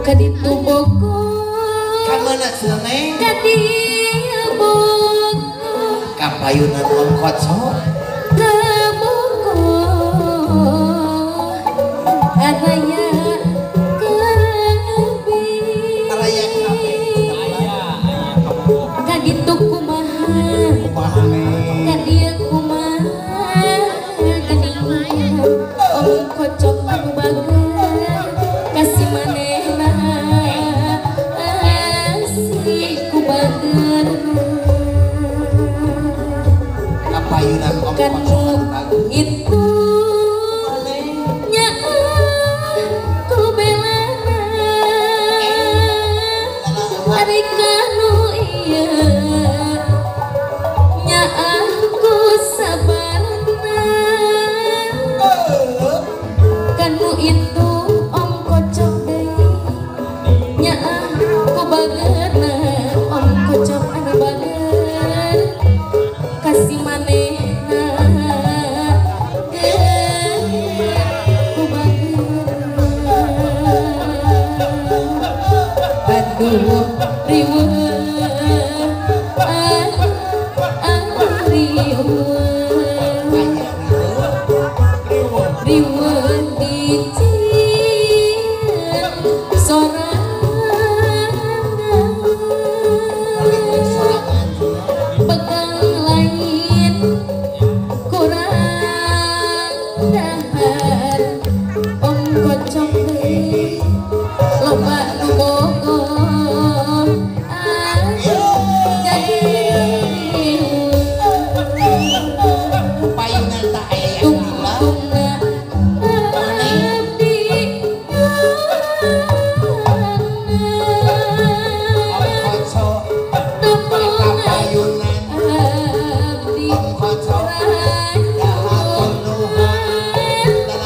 Kaditu Bogor kamana seneng kadieu Bogor kapayunan Om Koco ke Bogor araya kebi araya kape kaditu kumaha kadieu kumaha geningan Om Kocok anu bager kasih manehna asih ku bager kapayunan Om kan Koco bagus itu nya ku belana ari kanu ieu nya aku sabarna kanu itu Om Kocok deui nya aku bageurna Om Kocok anu bager kasih manehna ku bager aduh riweuh riweuh dicieun sorangan bekal lain kurang dahar Om Kocok deui loba nu Bogor jadi kapayunan tak aya yang bilang tungtungna abdi Om Koco kapayunan abdi Om Koco dahatur nuhun lalalan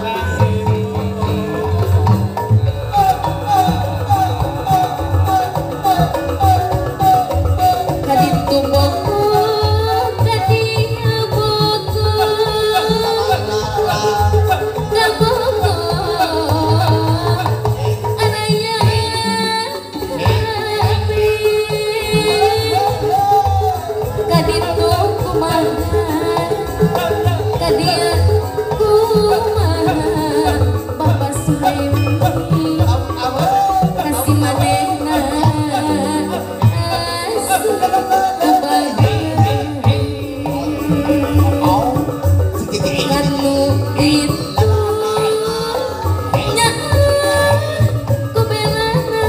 lagi lagi kaditu Bogor kadieu Bogor ka Bogor araya api kaditu kumaha kadieu kumaha Bapak Suhaimi kasih manehna asih oh sedikit kanu itu nya ku belana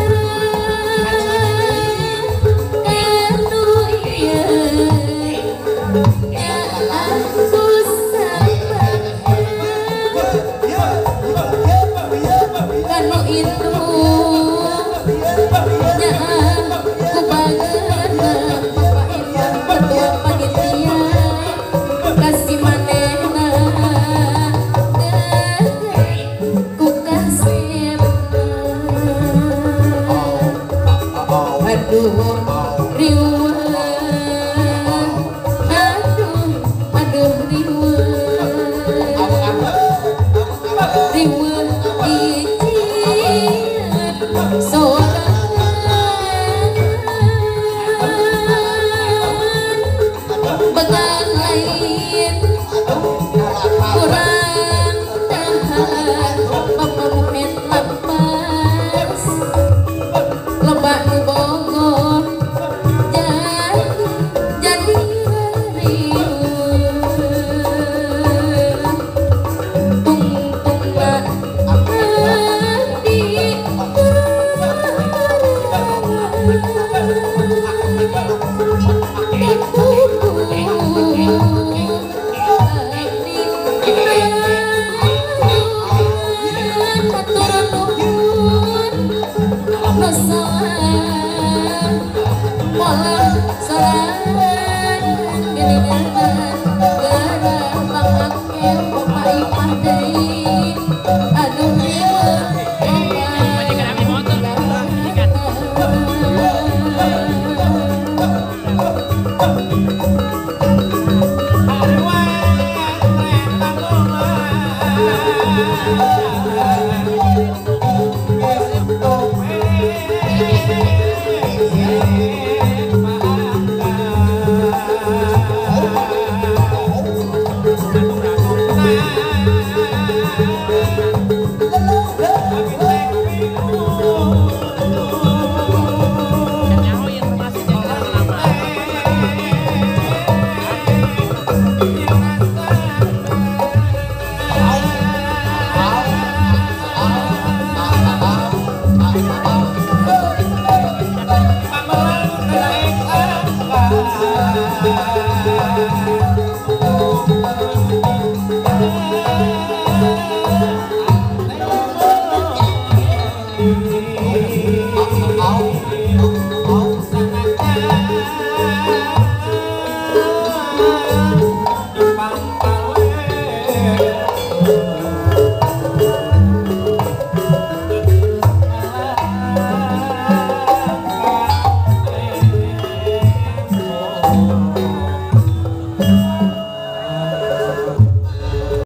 kanu ieu nya aku sabarna kanu itu nya aku bageurna Bapak Iwan ketua panitia kasih manehna Thank